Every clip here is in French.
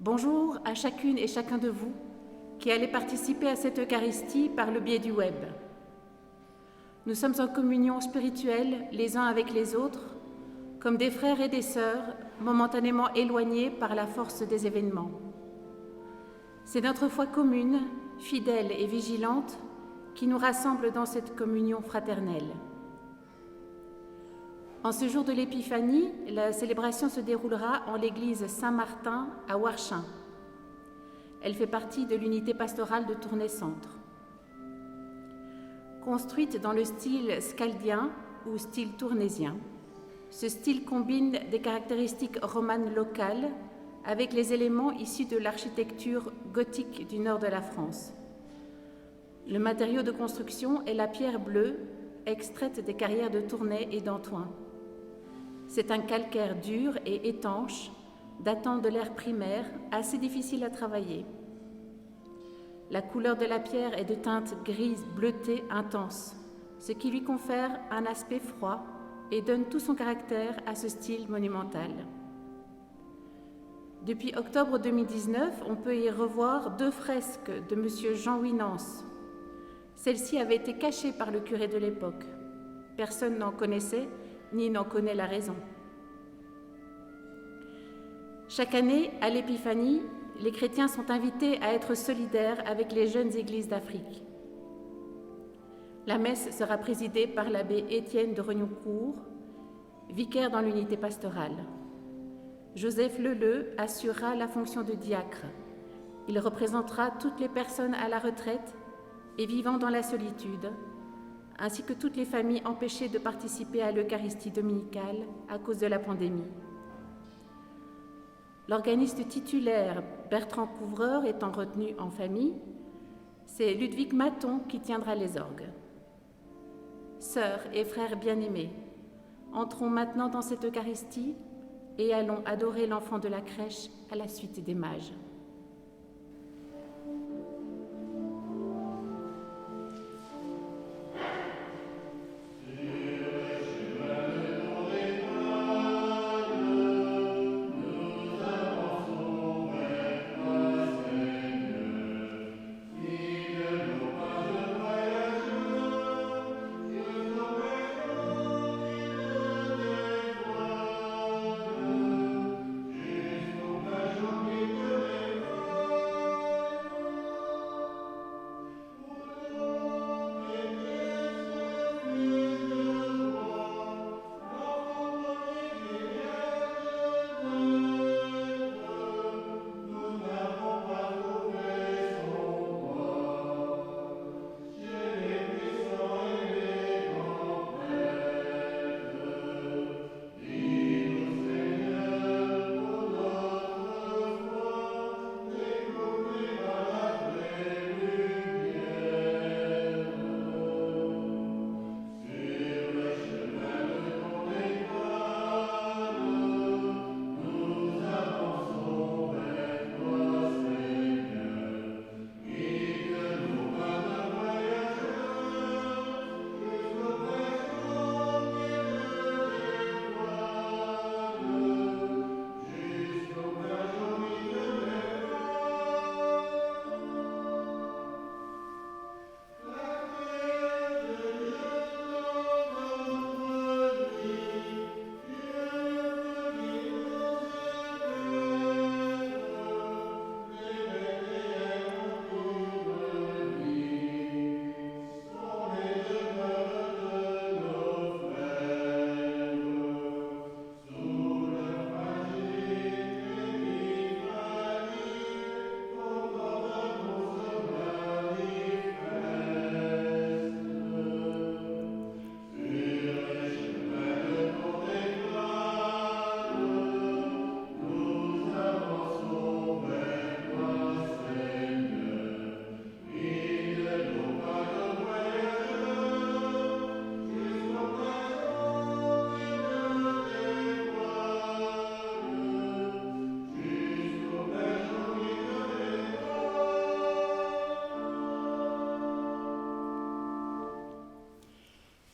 Bonjour à chacune et chacun de vous qui allez participer à cette Eucharistie par le biais du web. Nous sommes en communion spirituelle les uns avec les autres, comme des frères et des sœurs momentanément éloignés par la force des événements. C'est notre foi commune, fidèle et vigilante, qui nous rassemble dans cette communion fraternelle. En ce jour de l'Épiphanie, la célébration se déroulera en l'église Saint-Martin à Ouarchin. Elle fait partie de l'unité pastorale de Tournai-Centre. Construite dans le style scaldien ou style tournaisien, ce style combine des caractéristiques romanes locales avec les éléments issus de l'architecture gothique du nord de la France. Le matériau de construction est la pierre bleue, extraite des carrières de Tournai et d'Antoing. C'est un calcaire dur et étanche, datant de l'ère primaire, assez difficile à travailler. La couleur de la pierre est de teinte grise bleutée intense, ce qui lui confère un aspect froid et donne tout son caractère à ce style monumental. Depuis octobre 2019, on peut y revoir 2 fresques de M. Jean Winans. Celle-ci avait été cachée par le curé de l'époque. Personne n'en connaissait ni n'en connaît la raison. Chaque année, à l'Épiphanie, les chrétiens sont invités à être solidaires avec les jeunes églises d'Afrique. La messe sera présidée par l'abbé Étienne de Regnoncourt, vicaire dans l'unité pastorale. Joseph Leleu assurera la fonction de diacre. Il représentera toutes les personnes à la retraite et vivant dans la solitude, ainsi que toutes les familles empêchées de participer à l'Eucharistie dominicale à cause de la pandémie. L'organiste titulaire Bertrand Couvreur étant retenu en famille, c'est Ludwig Maton qui tiendra les orgues. Sœurs et frères bien-aimés, entrons maintenant dans cette Eucharistie et allons adorer l'enfant de la crèche à la suite des mages.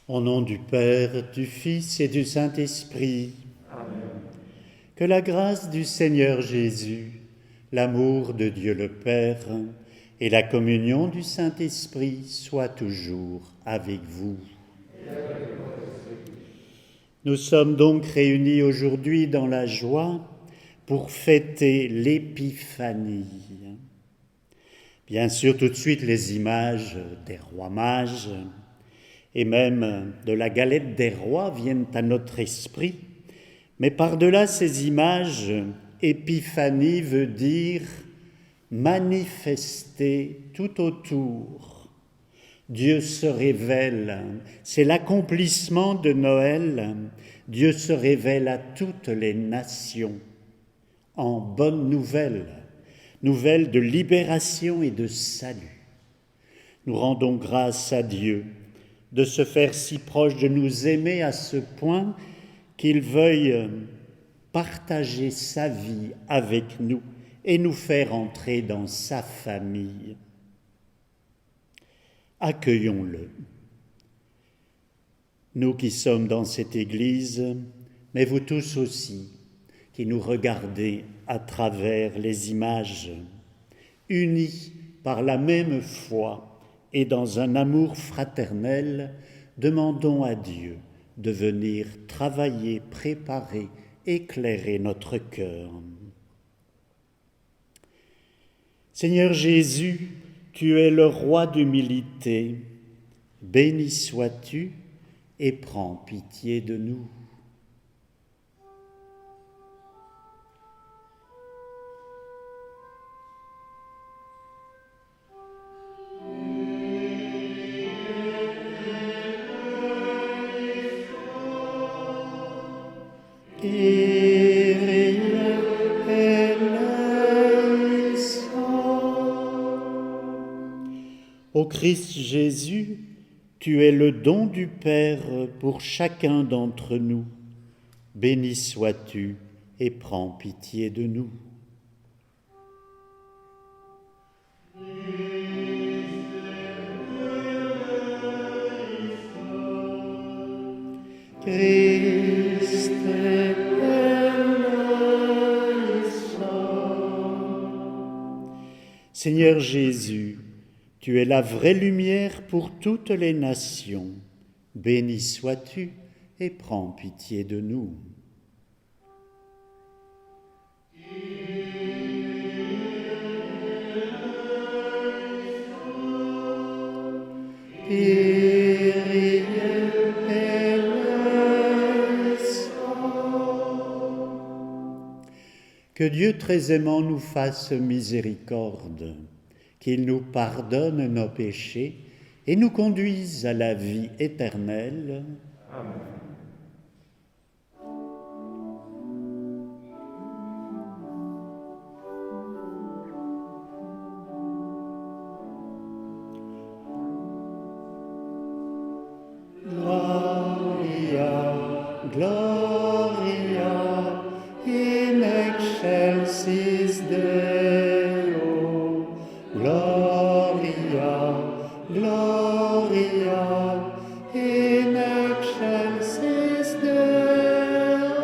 Au nom du Père, du Fils et du Saint-Esprit. Amen. Que la grâce du Seigneur Jésus, l'amour de Dieu le Père et la communion du Saint-Esprit soient toujours avec vous. Nous sommes donc réunis aujourd'hui dans la joie pour fêter l'Épiphanie. Bien sûr, tout de suite, les images des rois mages et même de la galette des rois viennent à notre esprit. Mais par-delà ces images, Épiphanie veut dire manifester tout autour. Dieu se révèle, c'est l'accomplissement de Noël. Dieu se révèle à toutes les nations en bonne nouvelle, nouvelle de libération et de salut. Nous rendons grâce à Dieu de se faire si proche, de nous aimer à ce point qu'il veuille partager sa vie avec nous et nous faire entrer dans sa famille. Accueillons-le. Nous qui sommes dans cette Église, mais vous tous aussi, qui nous regardez à travers les images, unis par la même foi et dans un amour fraternel, demandons à Dieu de venir travailler, préparer, éclairer notre cœur. Seigneur Jésus, tu es le roi d'humilité, béni sois-tu et prends pitié de nous. Ô Christ Jésus, tu es le don du Père pour chacun d'entre nous. Béni sois-tu et prends pitié de nous. Christ Seigneur Jésus, tu es la vraie lumière pour toutes les nations. Béni sois-tu et prends pitié de nous. Que Dieu très aimant nous fasse miséricorde, qu'il nous pardonne nos péchés et nous conduise à la vie éternelle. Amen. Gloria, Gloria, in excelsis Deo. Gloria, Gloria, in excelsis Deo.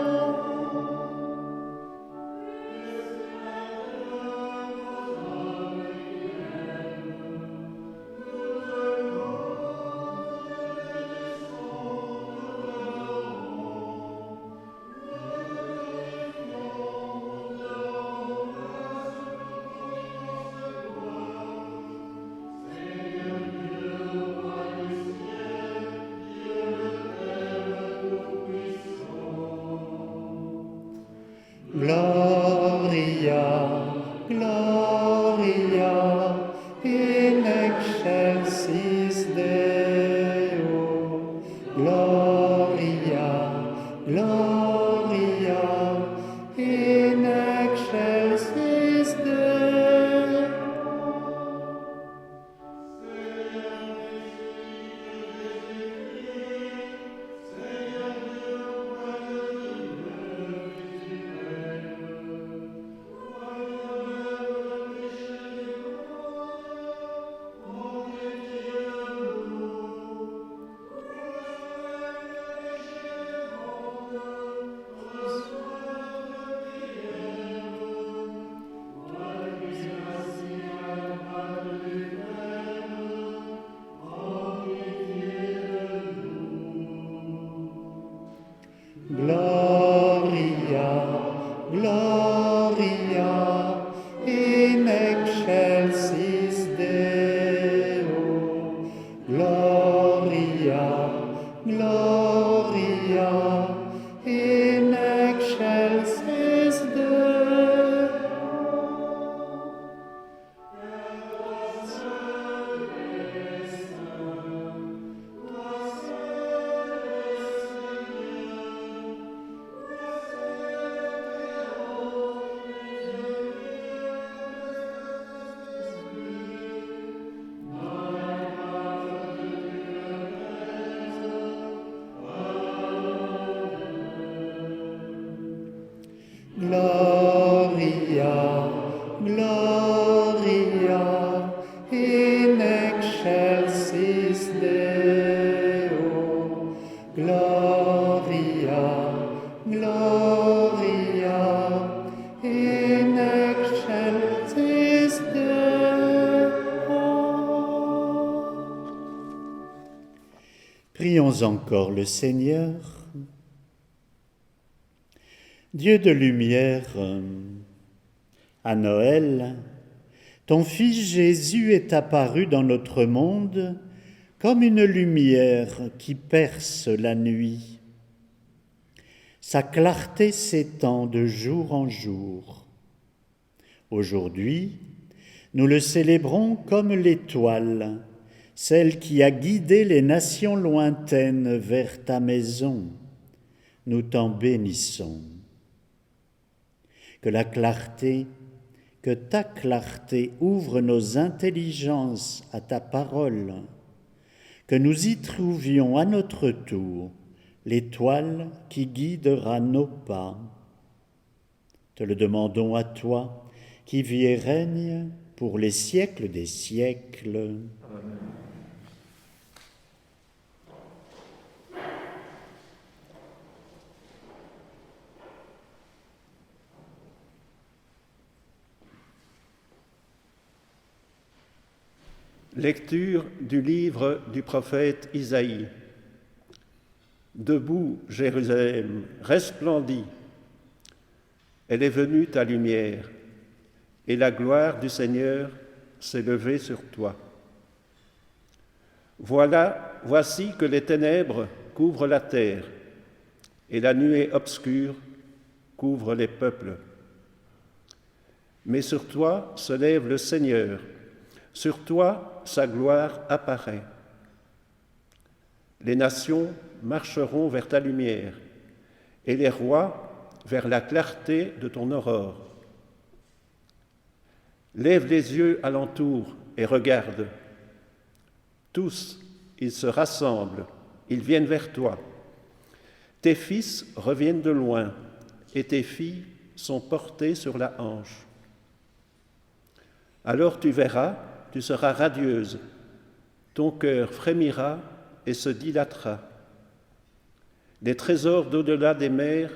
Gloria, Gloria, in excelsis Deo. Gloria, Gloria, in excelsis Deo. Gloria, Gloria, in excelsis Deo. Gloria, Gloria, in excelsis Deo. Gloria, Gloria, in excelsis Deo. Gloria, Gloria, in excelsis Deo. Prions encore le Seigneur. Dieu de lumière, à Noël, ton Fils Jésus est apparu dans notre monde comme une lumière qui perce la nuit. Sa clarté s'étend de jour en jour. Aujourd'hui, nous le célébrons comme l'étoile, celle qui a guidé les nations lointaines vers ta maison. Nous t'en bénissons. Que ta clarté ouvre nos intelligences à ta parole, que nous y trouvions à notre tour l'étoile qui guidera nos pas. Te le demandons à toi, qui vis et règne pour les siècles des siècles. Amen. Lecture du livre du prophète Isaïe. Debout, Jérusalem, resplendis. Elle est venue ta lumière, et la gloire du Seigneur s'est levée sur toi. Voici que les ténèbres couvrent la terre, et la nuée obscure couvre les peuples. Mais sur toi se lève le Seigneur, sur toi, sa gloire apparaît. Les nations marcheront vers ta lumière, et les rois vers la clarté de ton aurore. Lève les yeux alentour et regarde. Tous, ils se rassemblent, ils viennent vers toi. Tes fils reviennent de loin, et tes filles sont portées sur la hanche. Alors tu verras, tu seras radieuse, ton cœur frémira et se dilatera. Les trésors d'au-delà des mers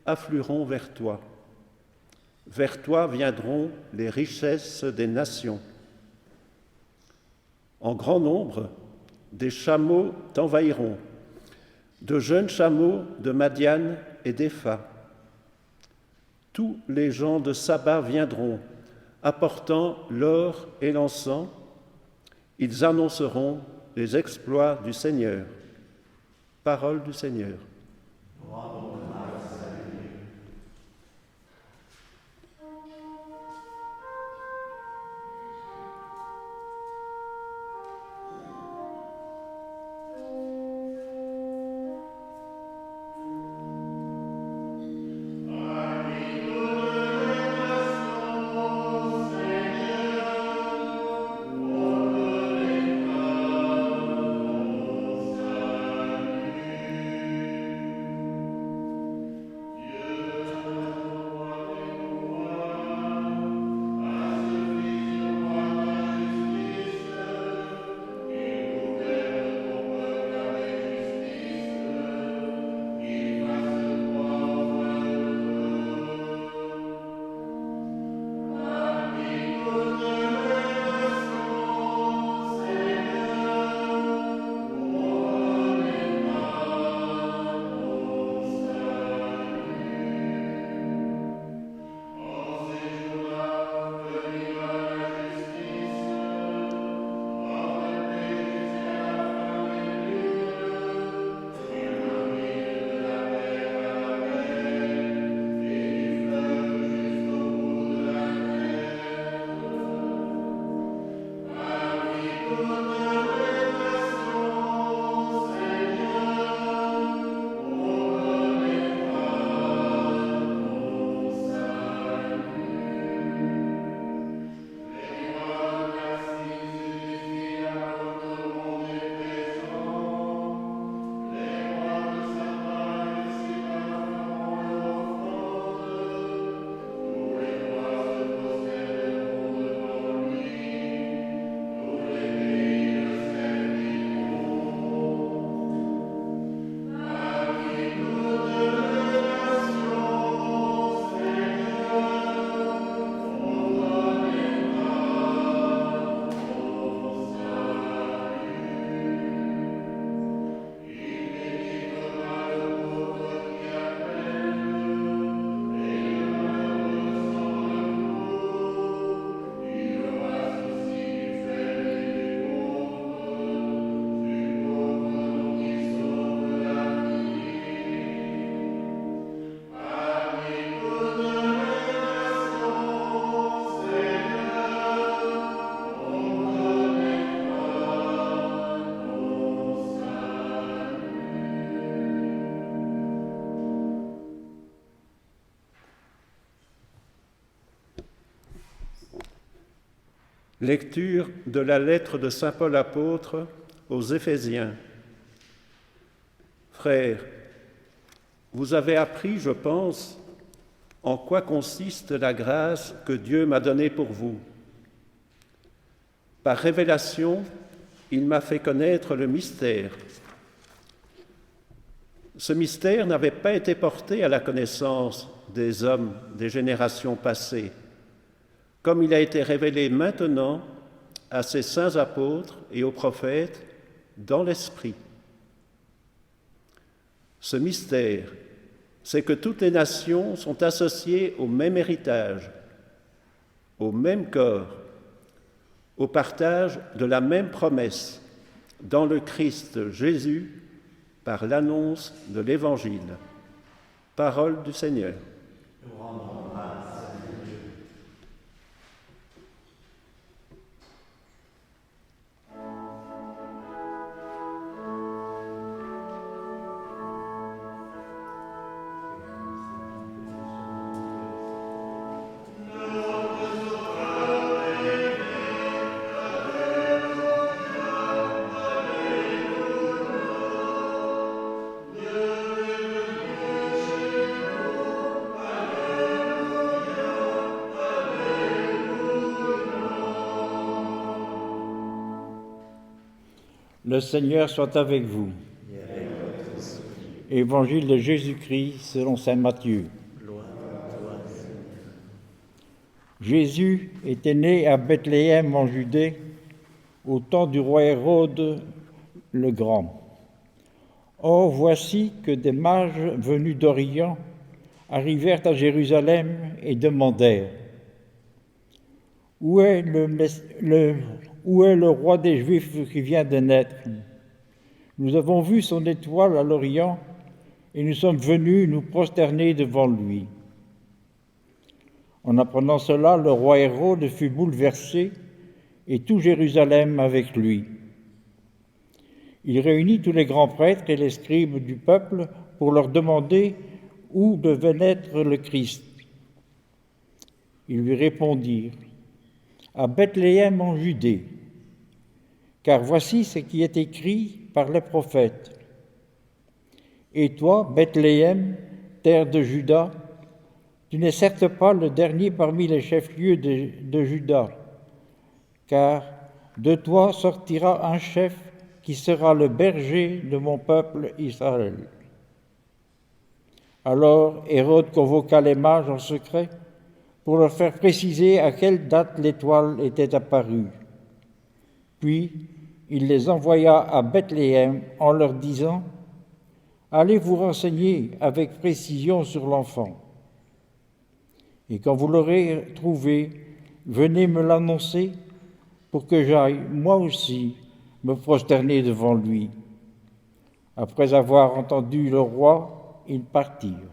afflueront vers toi. Vers toi viendront les richesses des nations. En grand nombre, des chameaux t'envahiront, de jeunes chameaux de Madian et d'Épha. Tous les gens de Saba viendront, apportant l'or et l'encens, ils annonceront les exploits du Seigneur. Parole du Seigneur. Lecture de la lettre de saint Paul apôtre aux Éphésiens. Frères, vous avez appris, je pense, en quoi consiste la grâce que Dieu m'a donnée pour vous. Par révélation, il m'a fait connaître le mystère. Ce mystère n'avait pas été porté à la connaissance des hommes des générations passées, comme il a été révélé maintenant à ses saints apôtres et aux prophètes dans l'Esprit. Ce mystère, c'est que toutes les nations sont associées au même héritage, au même corps, au partage de la même promesse dans le Christ Jésus par l'annonce de l'Évangile. Parole du Seigneur. Le Seigneur soit avec vous. Évangile de Jésus-Christ selon saint Matthieu. Jésus était né à Bethléem en Judée au temps du roi Hérode le Grand. Or voici que des mages venus d'Orient arrivèrent à Jérusalem et demandèrent « Où est le roi des Juifs qui vient de naître? Nous avons vu son étoile à l'Orient et nous sommes venus nous prosterner devant lui. » En apprenant cela, le roi Hérode fut bouleversé et tout Jérusalem avec lui. Il réunit tous les grands prêtres et les scribes du peuple pour leur demander où devait naître le Christ. Ils lui répondirent « À Bethléem en Judée, car voici ce qui est écrit par les prophètes. Et toi, Bethléem, terre de Juda, tu n'es certes pas le dernier parmi les chefs-lieux de Juda, car de toi sortira un chef qui sera le berger de mon peuple Israël. » Alors Hérode convoqua les mages en secret pour leur faire préciser à quelle date l'étoile était apparue. Puis il les envoya à Bethléem en leur disant « Allez vous renseigner avec précision sur l'enfant. Et quand vous l'aurez trouvé, venez me l'annoncer pour que j'aille, moi aussi, me prosterner devant lui. » Après avoir entendu le roi, ils partirent.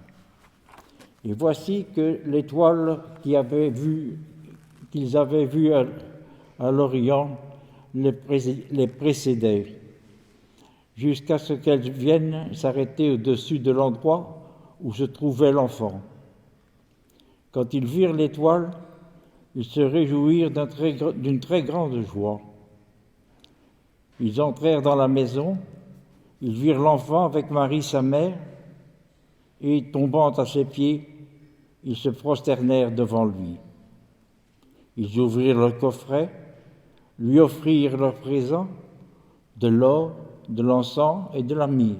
Et voici que l'étoile qu'ils avaient vue à l'Orient les précédait, jusqu'à ce qu'elle vienne s'arrêter au-dessus de l'endroit où se trouvait l'enfant. Quand ils virent l'étoile, ils se réjouirent d'une très grande joie. Ils entrèrent dans la maison, ils virent l'enfant avec Marie sa mère, et tombant à ses pieds, ils se prosternèrent devant lui. Ils ouvrirent le coffret, lui offrirent leurs présents, de l'or, de l'encens et de la myrrhe.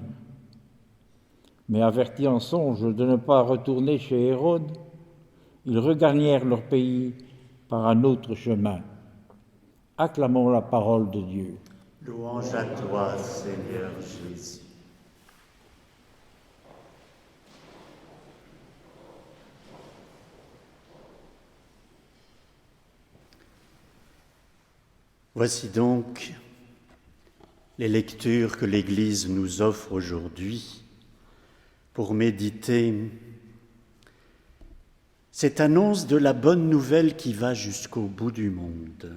Mais avertis en songe de ne pas retourner chez Hérode, ils regagnèrent leur pays par un autre chemin. Acclamons la parole de Dieu. Louange à toi, Seigneur Jésus. Voici donc les lectures que l'Église nous offre aujourd'hui pour méditer cette annonce de la bonne nouvelle qui va jusqu'au bout du monde.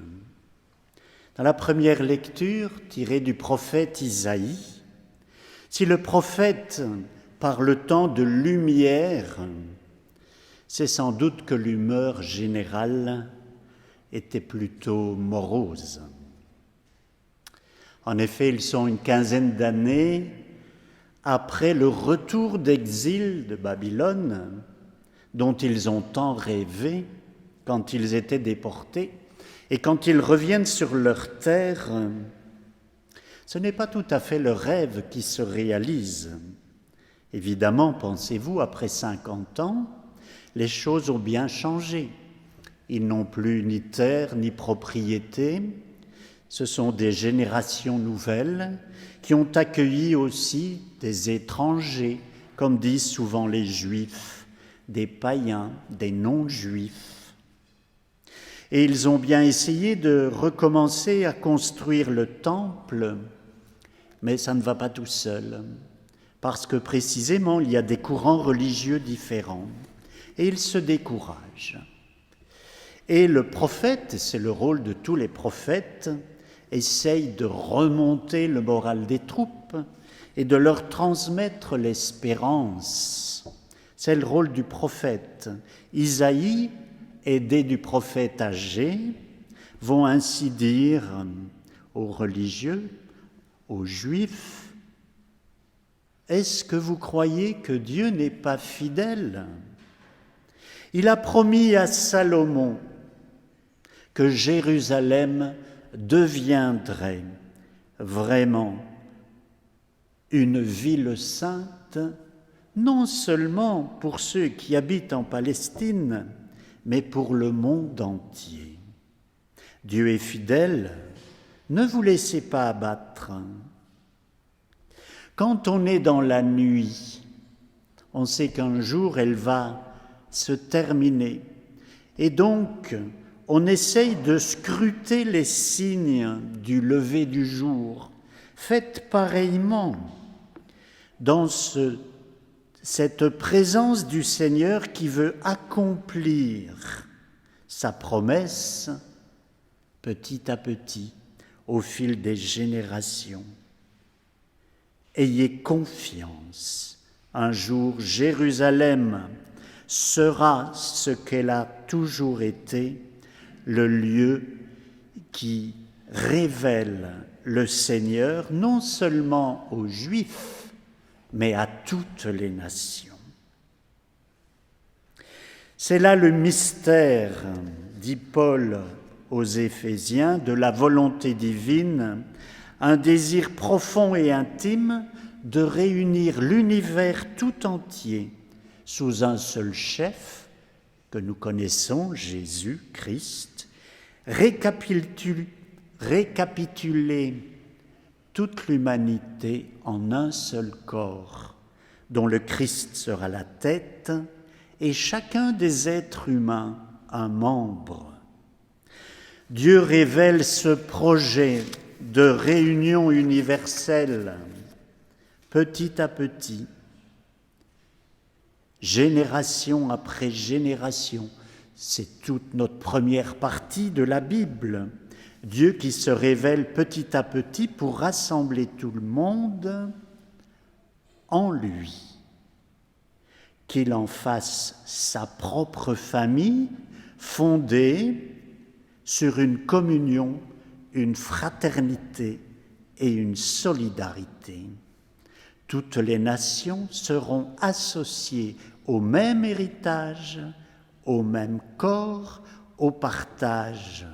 Dans la première lecture, tirée du prophète Isaïe, si le prophète parle tant de lumière, c'est sans doute que l'humeur générale était plutôt morose. En effet, ils sont une quinzaine d'années après le retour d'exil de Babylone, dont ils ont tant rêvé quand ils étaient déportés, et quand ils reviennent sur leur terre, ce n'est pas tout à fait le rêve qui se réalise. Évidemment, pensez-vous, après 50 ans, les choses ont bien changé. Ils n'ont plus ni terre ni propriété. Ce sont des générations nouvelles qui ont accueilli aussi des étrangers, comme disent souvent les Juifs, des païens, des non-Juifs. Et ils ont bien essayé de recommencer à construire le temple, mais ça ne va pas tout seul, parce que précisément il y a des courants religieux différents, et ils se découragent. Et le prophète, c'est le rôle de tous les prophètes, essaye de remonter le moral des troupes et de leur transmettre l'espérance. C'est le rôle du prophète. Isaïe, aidé du prophète Agé, vont ainsi dire aux religieux, aux Juifs, « Est-ce que vous croyez que Dieu n'est pas fidèle ? Il a promis à Salomon que Jérusalem deviendrait vraiment une ville sainte, non seulement pour ceux qui habitent en Palestine, mais pour le monde entier. Dieu est fidèle, ne vous laissez pas abattre. Quand on est dans la nuit, on sait qu'un jour elle va se terminer, et donc on essaye de scruter les signes du lever du jour. Faites pareillement dans cette présence du Seigneur qui veut accomplir sa promesse petit à petit au fil des générations. Ayez confiance, un jour Jérusalem sera ce qu'elle a toujours été, le lieu qui révèle le Seigneur non seulement aux Juifs, mais à toutes les nations. C'est là le mystère, dit Paul aux Éphésiens, de la volonté divine, un désir profond et intime de réunir l'univers tout entier sous un seul chef que nous connaissons, Jésus-Christ, récapituler toute l'humanité en un seul corps, dont le Christ sera la tête, et chacun des êtres humains un membre. Dieu révèle ce projet de réunion universelle, petit à petit, génération après génération. C'est toute notre première partie de la Bible. Dieu qui se révèle petit à petit pour rassembler tout le monde en lui. Qu'il en fasse sa propre famille fondée sur une communion, une fraternité et une solidarité. Toutes les nations seront associées au même héritage, au même corps, au partage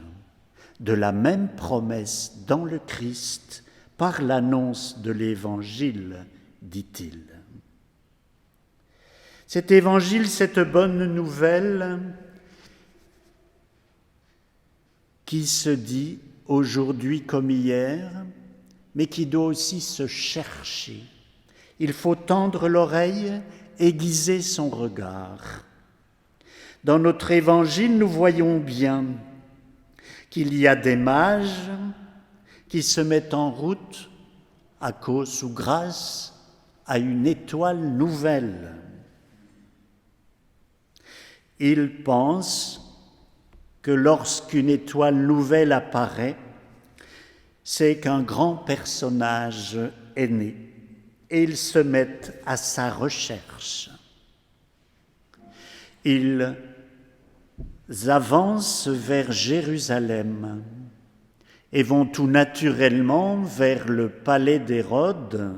de la même promesse dans le Christ par l'annonce de l'Évangile, dit-il. Cet Évangile, cette bonne nouvelle qui se dit aujourd'hui comme hier, mais qui doit aussi se chercher. Il faut tendre l'oreille, aiguiser son regard. Dans notre Évangile, nous voyons bien qu'il y a des mages qui se mettent en route à cause ou grâce à une étoile nouvelle. Ils pensent que lorsqu'une étoile nouvelle apparaît, c'est qu'un grand personnage est né. Et ils se mettent à sa recherche. Ils avancent vers Jérusalem et vont tout naturellement vers le palais d'Hérode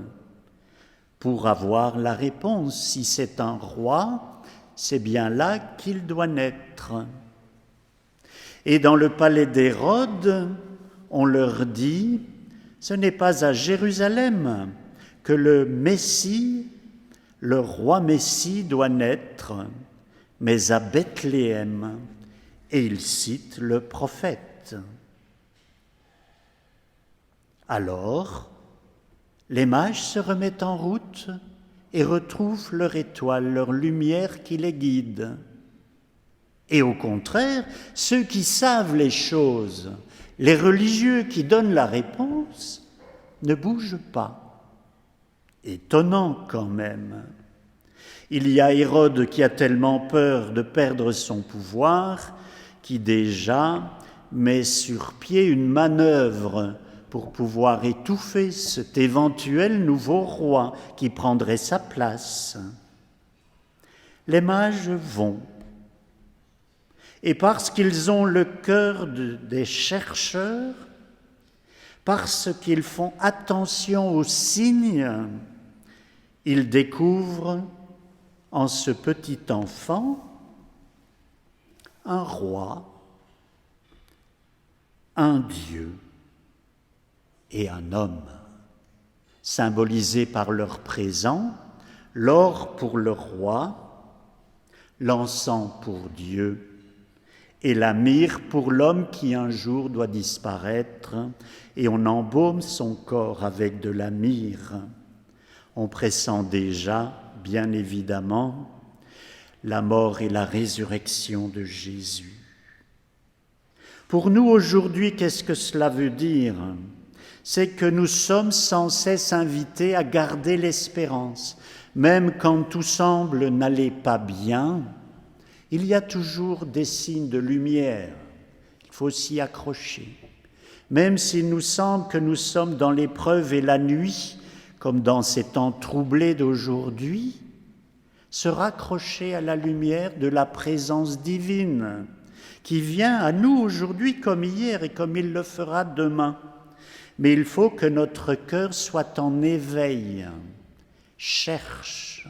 pour avoir la réponse. Si c'est un roi, c'est bien là qu'il doit naître. Et dans le palais d'Hérode, on leur dit, ce n'est pas à Jérusalem que le Messie, le roi Messie doit naître, mais à Bethléem. Et il cite le prophète. Alors, les mages se remettent en route et retrouvent leur étoile, leur lumière qui les guide. Et au contraire, ceux qui savent les choses, les religieux qui donnent la réponse, ne bougent pas. Étonnant quand même. Il y a Hérode qui a tellement peur de perdre son pouvoir qui déjà met sur pied une manœuvre pour pouvoir étouffer cet éventuel nouveau roi qui prendrait sa place. Les mages vont. Et parce qu'ils ont le cœur des chercheurs, parce qu'ils font attention aux signes, ils découvrent en ce petit enfant un roi, un Dieu et un homme, symbolisés par leur présent, l'or pour le roi, l'encens pour Dieu et la myrrhe pour l'homme qui un jour doit disparaître, et on embaume son corps avec de la myrrhe. On pressent déjà, bien évidemment, la mort et la résurrection de Jésus. Pour nous aujourd'hui, qu'est-ce que cela veut dire ? C'est que nous sommes sans cesse invités à garder l'espérance. Même quand tout semble n'aller pas bien, il y a toujours des signes de lumière. Il faut s'y accrocher. Même s'il nous semble que nous sommes dans l'épreuve et la nuit, comme dans ces temps troublés d'aujourd'hui, se raccrocher à la lumière de la présence divine qui vient à nous aujourd'hui comme hier et comme il le fera demain. Mais il faut que notre cœur soit en éveil, cherche,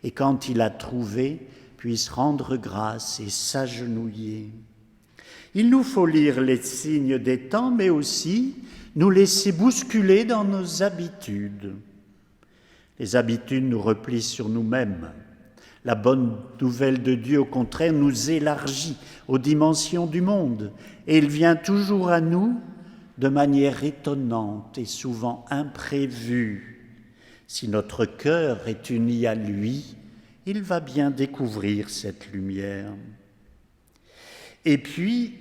et quand il a trouvé, puisse rendre grâce et s'agenouiller. Il nous faut lire les signes des temps, mais aussi nous laisser bousculer dans nos habitudes. Les habitudes nous replient sur nous-mêmes. La bonne nouvelle de Dieu, au contraire, nous élargit aux dimensions du monde, et il vient toujours à nous de manière étonnante et souvent imprévue. Si notre cœur est uni à lui, il va bien découvrir cette lumière. Et puis,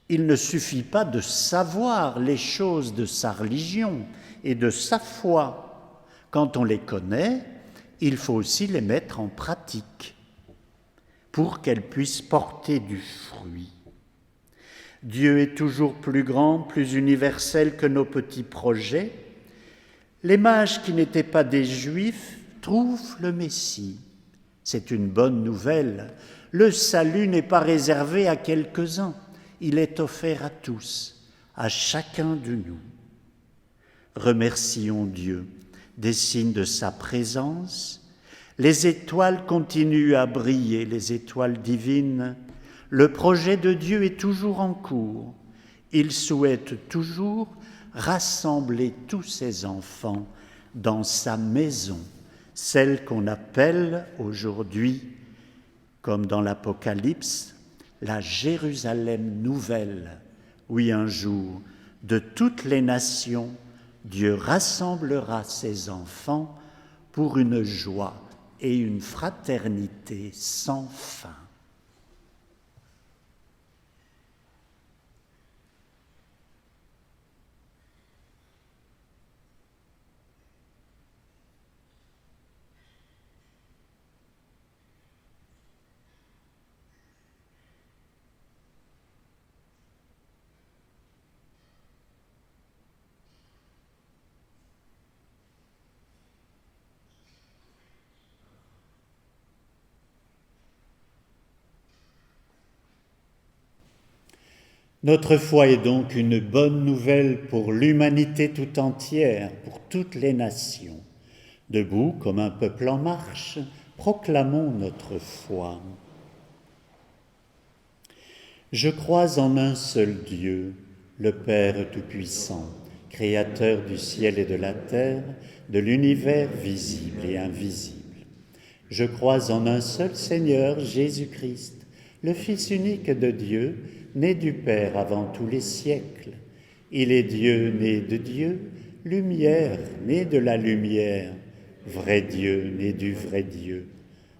il ne suffit pas de savoir les choses de sa religion et de sa foi. Quand on les connaît, il faut aussi les mettre en pratique pour qu'elles puissent porter du fruit. Dieu est toujours plus grand, plus universel que nos petits projets. Les mages qui n'étaient pas des Juifs trouvent le Messie. C'est une bonne nouvelle. Le salut n'est pas réservé à quelques-uns. Il est offert à tous, à chacun de nous. Remercions Dieu des signes de sa présence. Les étoiles continuent à briller, les étoiles divines. Le projet de Dieu est toujours en cours. Il souhaite toujours rassembler tous ses enfants dans sa maison, celle qu'on appelle aujourd'hui, comme dans l'Apocalypse, la Jérusalem nouvelle. Oui, un jour, de toutes les nations, Dieu rassemblera ses enfants pour une joie et une fraternité sans fin. Notre foi est donc une bonne nouvelle pour l'humanité tout entière, pour toutes les nations. Debout comme un peuple en marche, proclamons notre foi. Je crois en un seul Dieu, le Père Tout-Puissant, Créateur du ciel et de la terre, de l'univers visible et invisible. Je crois en un seul Seigneur, Jésus-Christ, le Fils unique de Dieu, né du Père avant tous les siècles. Il est Dieu né de Dieu, lumière né de la lumière, vrai Dieu né du vrai Dieu,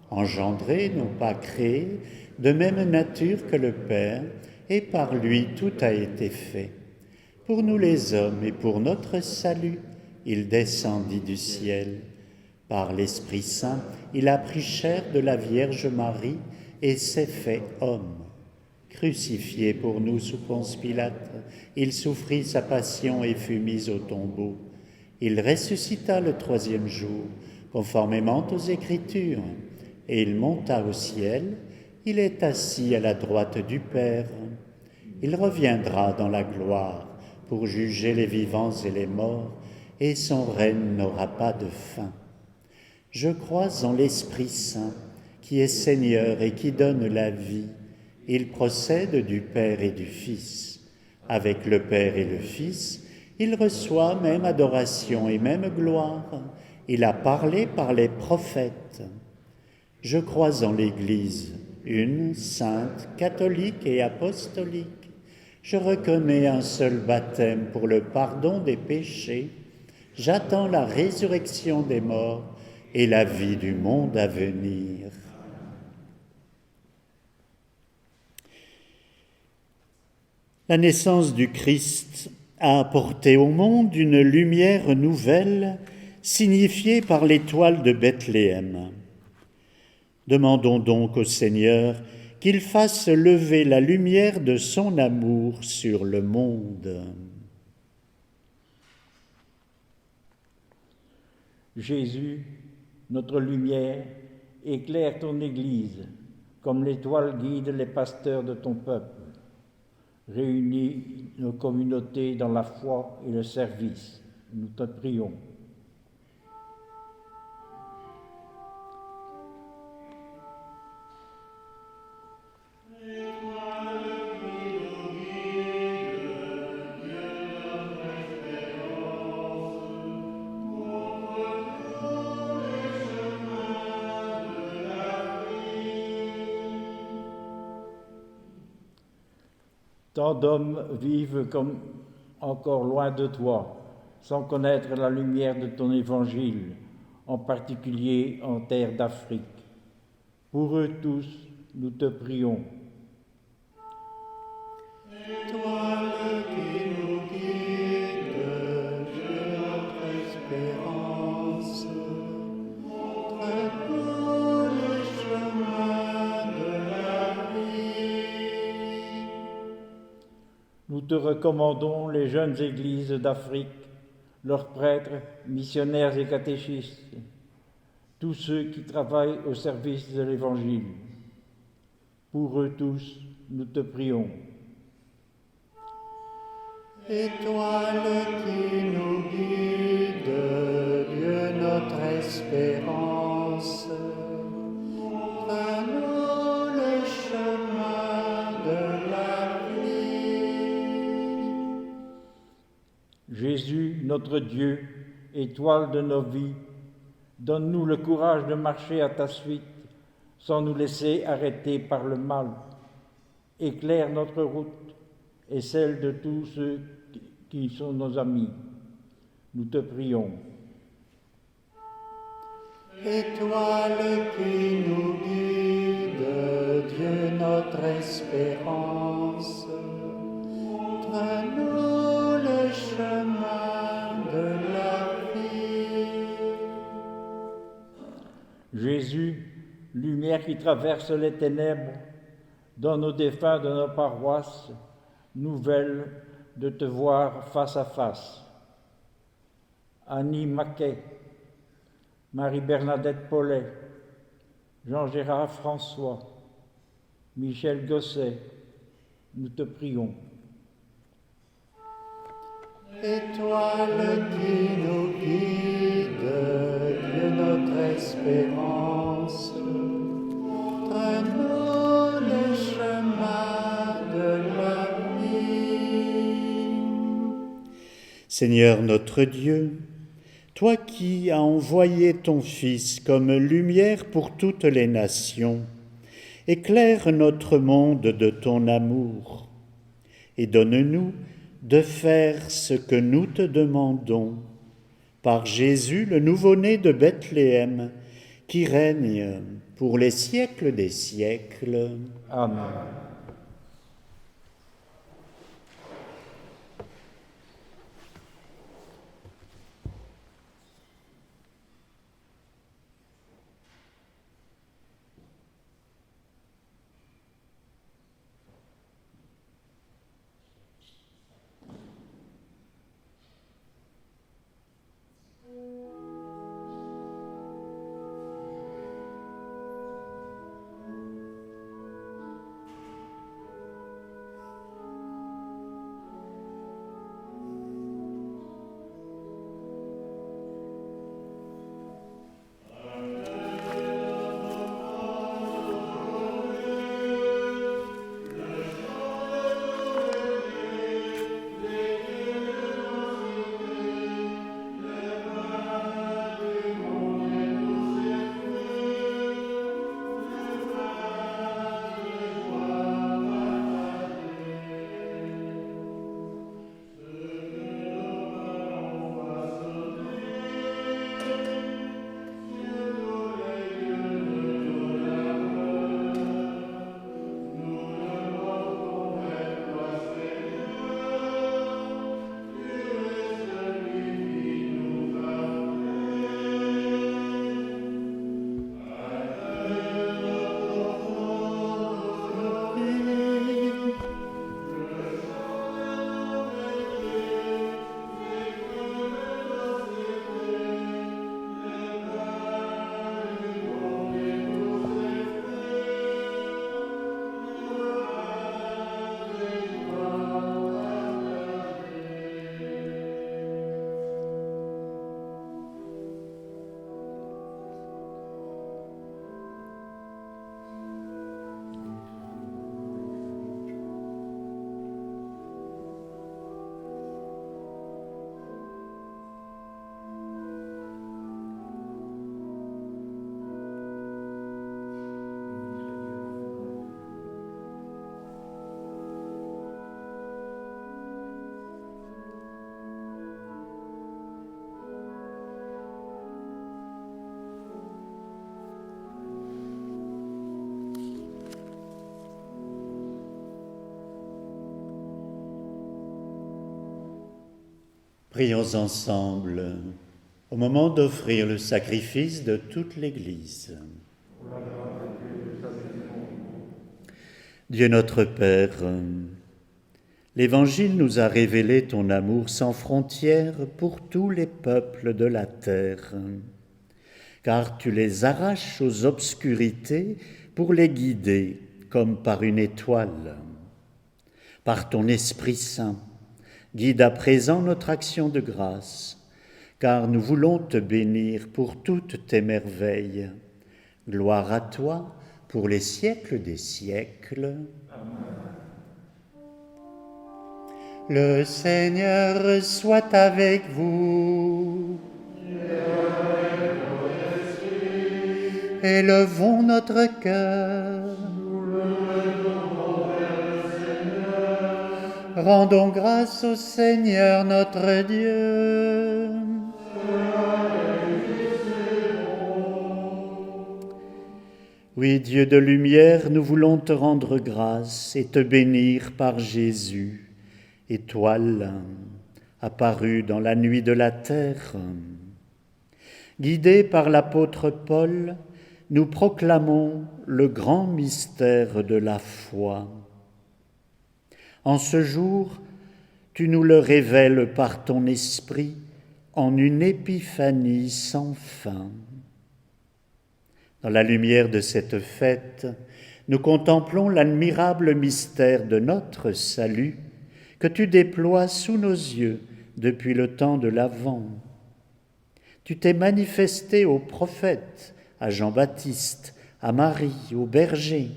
engendré, non pas créé, de même nature que le Père, et par lui tout a été fait. Pour nous les hommes et pour notre salut, il descendit du ciel. Par l'Esprit Saint, il a pris chair de la Vierge Marie et s'est fait homme. Crucifié pour nous sous Ponce Pilate, il souffrit sa passion et fut mis au tombeau. Il ressuscita le troisième jour, conformément aux Écritures, et il monta au ciel. Il est assis à la droite du Père. Il reviendra dans la gloire pour juger les vivants et les morts, et son règne n'aura pas de fin. Je crois en l'Esprit Saint, qui est Seigneur et qui donne la vie. Il procède du Père et du Fils. Avec le Père et le Fils, il reçoit même adoration et même gloire. Il a parlé par les prophètes. Je crois en l'Église, une, sainte, catholique et apostolique. Je reconnais un seul baptême pour le pardon des péchés. J'attends la résurrection des morts et la vie du monde à venir. La naissance du Christ a apporté au monde une lumière nouvelle, signifiée par l'étoile de Bethléem. Demandons donc au Seigneur qu'il fasse lever la lumière de son amour sur le monde. Jésus, notre lumière, éclaire ton Église, comme l'étoile guide les pasteurs de ton peuple. Réunis nos communautés dans la foi et le service. Nous te prions. Tant d'hommes vivent comme encore loin de toi, sans connaître la lumière de ton évangile, en particulier en terre d'Afrique. Pour eux tous, nous te prions. Toi qui nous guides, Dieu notre espérance, montre-nous le chemin de la vie. Nous te recommandons les jeunes églises d'Afrique, leurs prêtres, missionnaires et catéchistes, tous ceux qui travaillent au service de l'Évangile. Pour eux tous, nous te prions. Étoile qui nous guide, Dieu notre espérance, montre-nous le chemin de la vie. Jésus, notre Dieu, étoile de nos vies, donne-nous le courage de marcher à ta suite, sans nous laisser arrêter par le mal. Éclaire notre route et celle de tous ceux qui sont nos amis. Nous te prions. Étoile qui nous guide, Dieu notre espérance, montre-nous le chemin de la vie. Jésus, lumière qui traverse les ténèbres, donne aux défunts de nos paroisses nouvelle de te voir face à face. Annie Maquet, Marie-Bernadette Paulet, Jean-Gérard François, Michel Gosset, nous te prions. Étoile qui nous guide, Dieu notre espérance, montre-nous les chemins de la vie. Seigneur notre Dieu, toi qui as envoyé ton Fils comme lumière pour toutes les nations, éclaire notre monde de ton amour et donne-nous de faire ce que nous te demandons par Jésus, le nouveau-né de Bethléem, qui règne pour les siècles des siècles. Amen. Prions ensemble au moment d'offrir le sacrifice de toute l'Église. Dieu notre Père, l'Évangile nous a révélé ton amour sans frontières pour tous les peuples de la terre, car tu les arraches aux obscurités pour les guider comme par une étoile. Par ton Esprit Saint, guide à présent notre action de grâce, car nous voulons te bénir pour toutes tes merveilles. Gloire à toi pour les siècles des siècles. Amen. Le Seigneur soit avec vous. Élevons notre cœur. Rendons grâce au Seigneur notre Dieu. Oui, Dieu de lumière, nous voulons te rendre grâce et te bénir par Jésus, étoile apparue dans la nuit de la terre. Guidés par l'apôtre Paul, nous proclamons le grand mystère de la foi. En ce jour, tu nous le révèles par ton esprit en une épiphanie sans fin. Dans la lumière de cette fête, nous contemplons l'admirable mystère de notre salut que tu déploies sous nos yeux depuis le temps de l'Avent. Tu t'es manifesté aux prophètes, à Jean-Baptiste, à Marie, aux bergers,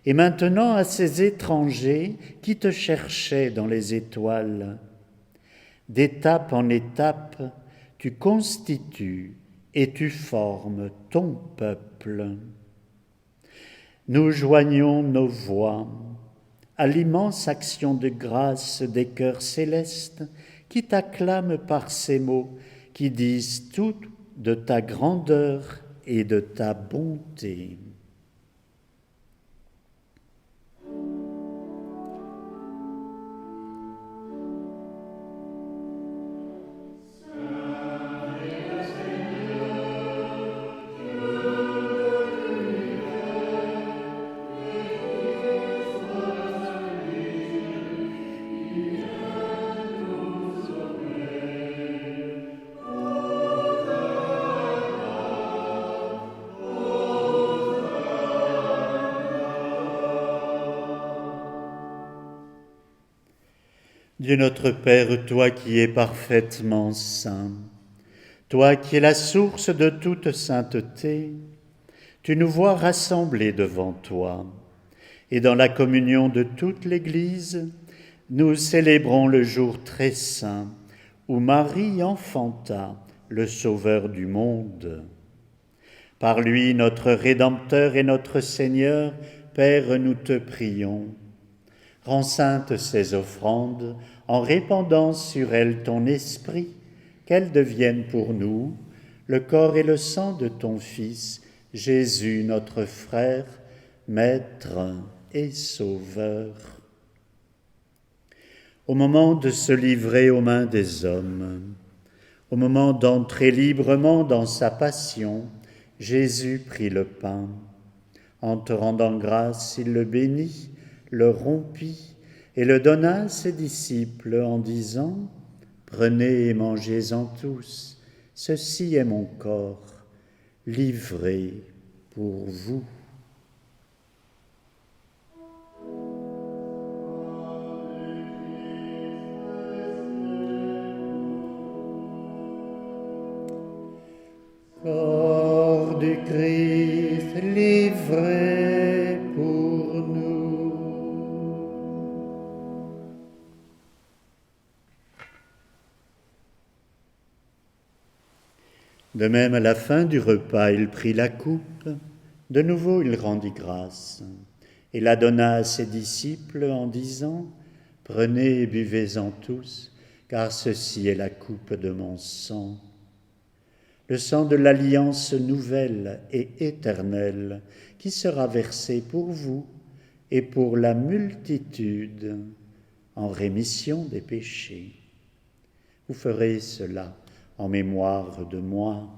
et maintenant à ces étrangers qui te cherchaient dans les étoiles. D'étape en étape, tu constitues et tu formes ton peuple. Nous joignons nos voix à l'immense action de grâce des cœurs célestes qui t'acclament par ces mots qui disent tout de ta grandeur et de ta bonté. Dieu notre Père, toi qui es parfaitement saint, toi qui es la source de toute sainteté, tu nous vois rassemblés devant toi, et dans la communion de toute l'Église, nous célébrons le jour très saint où Marie enfanta le Sauveur du monde. Par lui, notre Rédempteur et notre Seigneur, Père, nous te prions. Rends saintes ces offrandes en répandant sur elles ton esprit, qu'elles deviennent pour nous le corps et le sang de ton Fils, Jésus notre frère, Maître et Sauveur. Au moment de se livrer aux mains des hommes, au moment d'entrer librement dans sa passion, Jésus prit le pain. En te rendant grâce, il le bénit, le rompit et le donna à ses disciples en disant « Prenez et mangez-en tous, ceci est mon corps, livré pour vous. » Corps du Christ livré pour nous. De même, à la fin du repas, il prit la coupe. De nouveau, il rendit grâce et la donna à ses disciples en disant « Prenez et buvez-en tous, car ceci est la coupe de mon sang. Le sang de l'alliance nouvelle et éternelle qui sera versé pour vous et pour la multitude en rémission des péchés. Vous ferez cela en mémoire de moi. »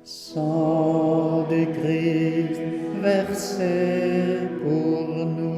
Sang du Christ versé pour nous.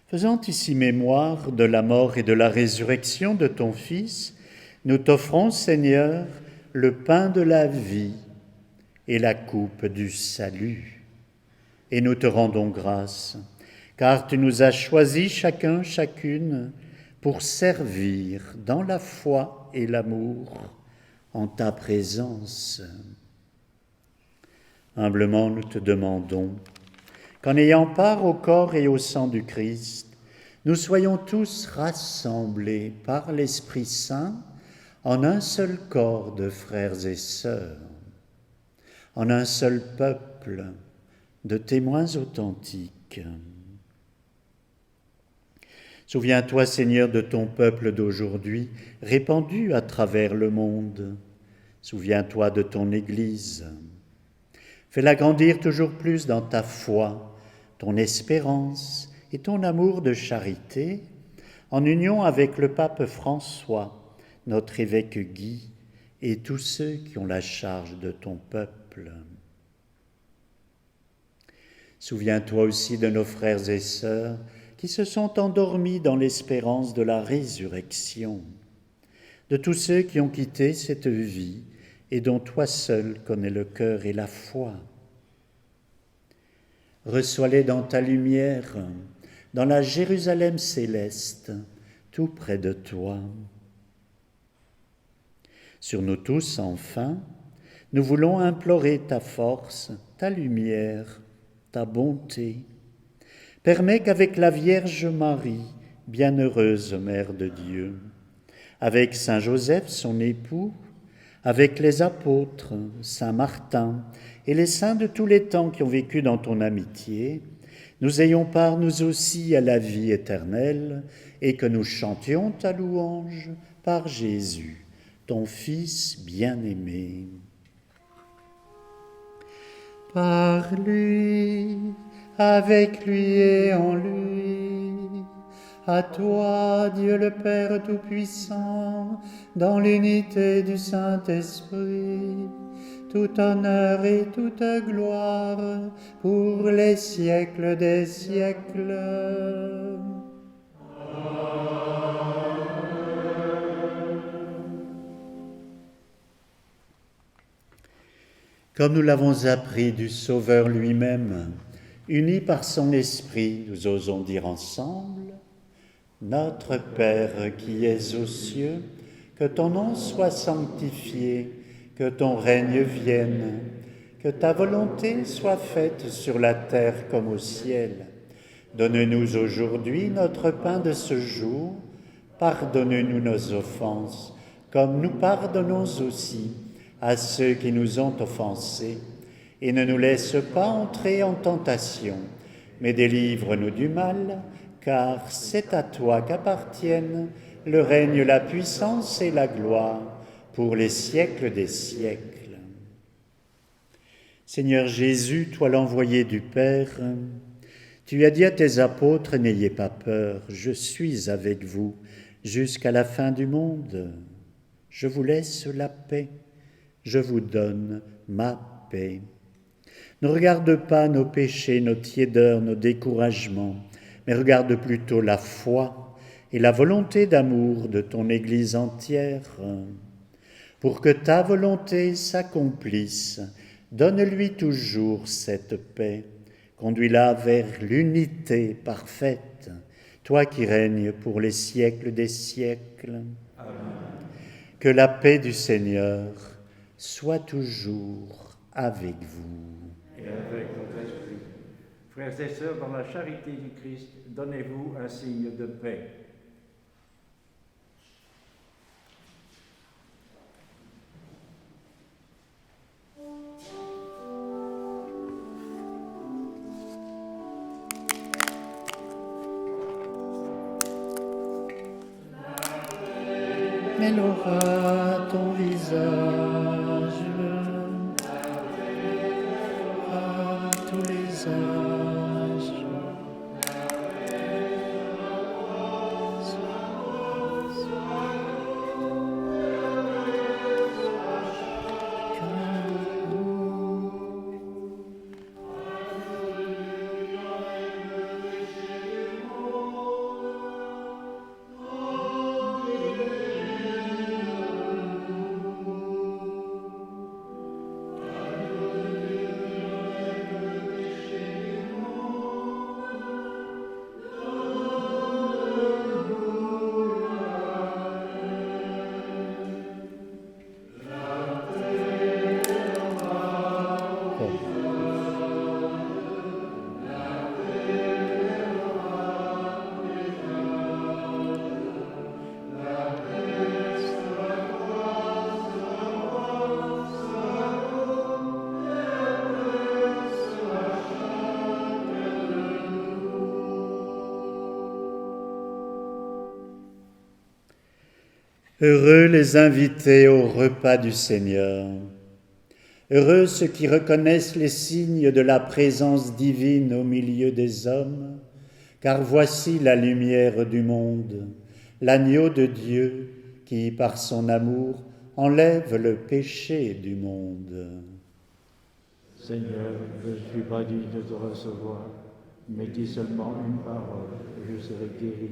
Faisant ici mémoire de la mort et de la résurrection de ton Fils, nous t'offrons, Seigneur, le pain de la vie et la coupe du salut. Et nous te rendons grâce, car tu nous as choisis chacun, chacune, pour servir dans la foi et l'amour en ta présence. Humblement, nous te demandons qu'en ayant part au corps et au sang du Christ, nous soyons tous rassemblés par l'Esprit Saint en un seul corps de frères et sœurs, en un seul peuple, de témoins authentiques. Souviens-toi, Seigneur, de ton peuple d'aujourd'hui, répandu à travers le monde. Souviens-toi de ton Église. Fais-la grandir toujours plus dans ta foi, ton espérance et ton amour de charité, en union avec le pape François, notre évêque Guy, et tous ceux qui ont la charge de ton peuple. Souviens-toi aussi de nos frères et sœurs qui se sont endormis dans l'espérance de la résurrection, de tous ceux qui ont quitté cette vie et dont toi seul connais le cœur et la foi. Reçois-les dans ta lumière, dans la Jérusalem céleste, tout près de toi. Sur nous tous, enfin, nous voulons implorer ta force, ta lumière, ta bonté. Permets qu'avec la Vierge Marie, bienheureuse Mère de Dieu, avec Saint Joseph, son époux, avec les apôtres, Saint Martin et les saints de tous les temps qui ont vécu dans ton amitié, nous ayons part nous aussi à la vie éternelle et que nous chantions ta louange par Jésus, ton Fils bien-aimé. Par lui, avec lui et en lui, à toi, Dieu le Père Tout-Puissant, dans l'unité du Saint-Esprit, tout honneur et toute gloire pour les siècles des siècles. Comme nous l'avons appris du Sauveur lui-même, unis par son Esprit, nous osons dire ensemble: Notre Père qui es aux cieux, que ton nom soit sanctifié, que ton règne vienne, que ta volonté soit faite sur la terre comme au ciel. Donne-nous aujourd'hui notre pain de ce jour. Pardonne-nous nos offenses, comme nous pardonnons aussi à ceux qui nous ont offensés. Et ne nous laisse pas entrer en tentation, mais délivre-nous du mal, car c'est à toi qu'appartiennent le règne, la puissance et la gloire pour les siècles des siècles. Seigneur Jésus, toi l'envoyé du Père, tu as dit à tes apôtres: n'ayez pas peur, je suis avec vous jusqu'à la fin du monde. Je vous laisse la paix, je vous donne ma paix. Ne regarde pas nos péchés, nos tiédeurs, nos découragements, mais regarde plutôt la foi et la volonté d'amour de ton Église entière. Pour que ta volonté s'accomplisse, donne-lui toujours cette paix. Conduis-la vers l'unité parfaite, toi qui règnes pour les siècles des siècles. Amen. Que la paix du Seigneur soit toujours avec vous. Et avec votre esprit. Frères et sœurs, dans la charité du Christ, donnez-vous un signe de paix. Mais l'aura ton visage à tous les âges. Heureux les invités au repas du Seigneur. Heureux ceux qui reconnaissent les signes de la présence divine au milieu des hommes, car voici la lumière du monde, l'agneau de Dieu qui, par son amour, enlève le péché du monde. Seigneur, je ne suis pas digne de te recevoir, mais dis seulement une parole, et je serai guéri.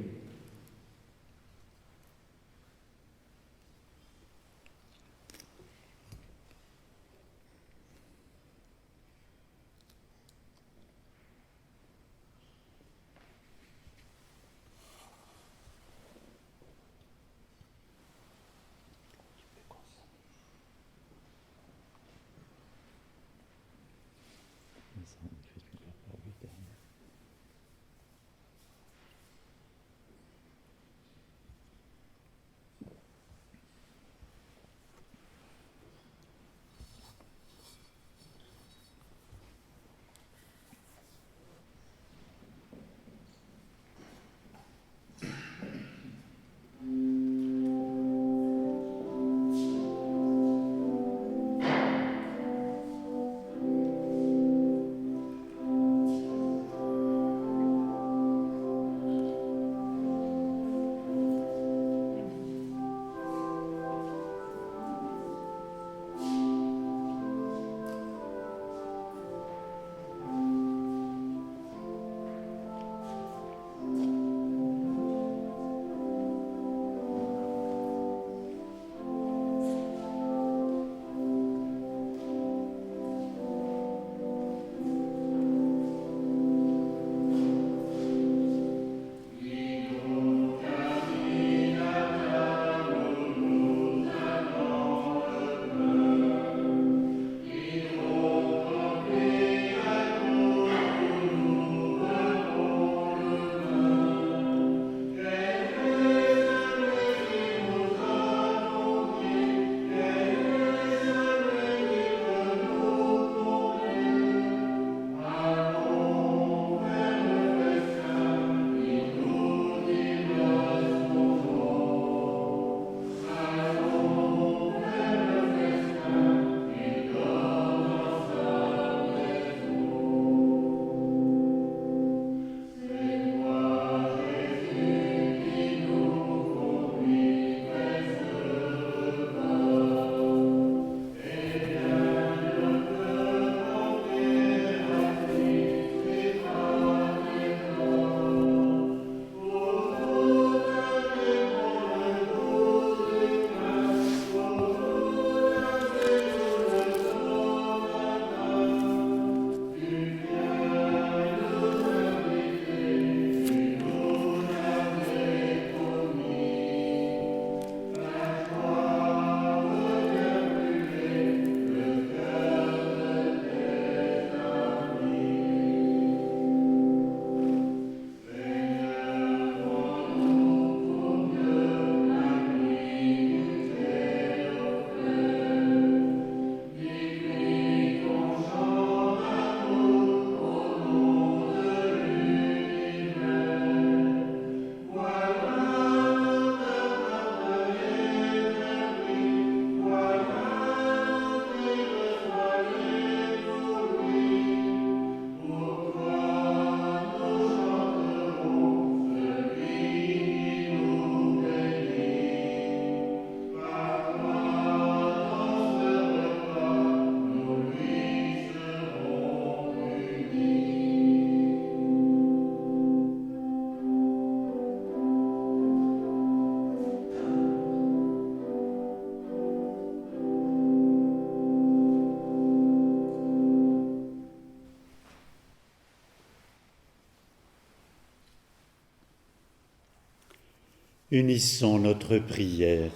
Unissons notre prière.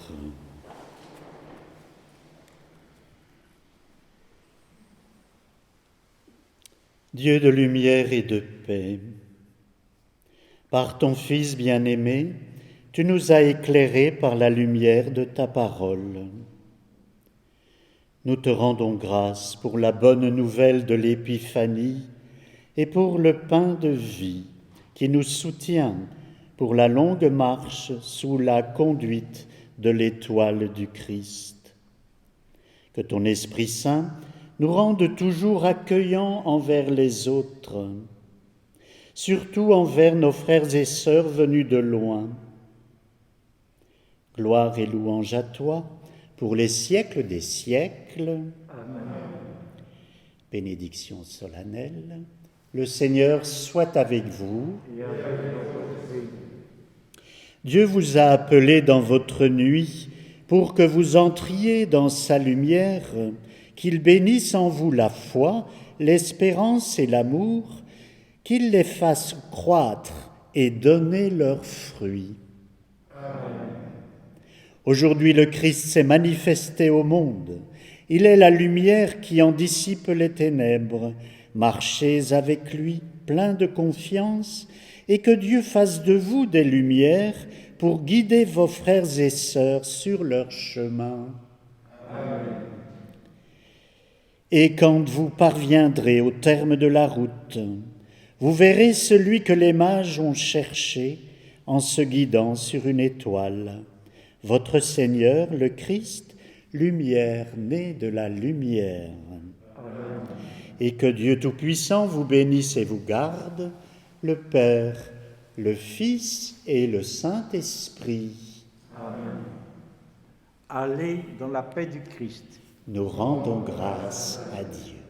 Dieu de lumière et de paix, par ton Fils bien-aimé, tu nous as éclairés par la lumière de ta parole. Nous te rendons grâce pour la bonne nouvelle de l'Épiphanie et pour le pain de vie qui nous soutient pour la longue marche sous la conduite de l'étoile du Christ. Que ton Esprit Saint nous rende toujours accueillants envers les autres, surtout envers nos frères et sœurs venus de loin. Gloire et louange à toi pour les siècles des siècles. Amen. Bénédiction solennelle. Le Seigneur soit avec vous. Et avec votre esprit. Dieu vous a appelé dans votre nuit pour que vous entriez dans sa lumière, qu'il bénisse en vous la foi, l'espérance et l'amour, qu'il les fasse croître et donner leurs fruits. Amen. Aujourd'hui, le Christ s'est manifesté au monde. Il est la lumière qui en dissipe les ténèbres. Marchez avec lui, plein de confiance, et que Dieu fasse de vous des lumières pour guider vos frères et sœurs sur leur chemin. Amen. Et quand vous parviendrez au terme de la route, vous verrez celui que les mages ont cherché en se guidant sur une étoile. Votre Seigneur, le Christ, lumière née de la lumière. Amen. Et que Dieu Tout-Puissant vous bénisse et vous garde, le Père, le Fils et le Saint-Esprit. Amen. Allez dans la paix du Christ. Nous rendons grâce à Dieu.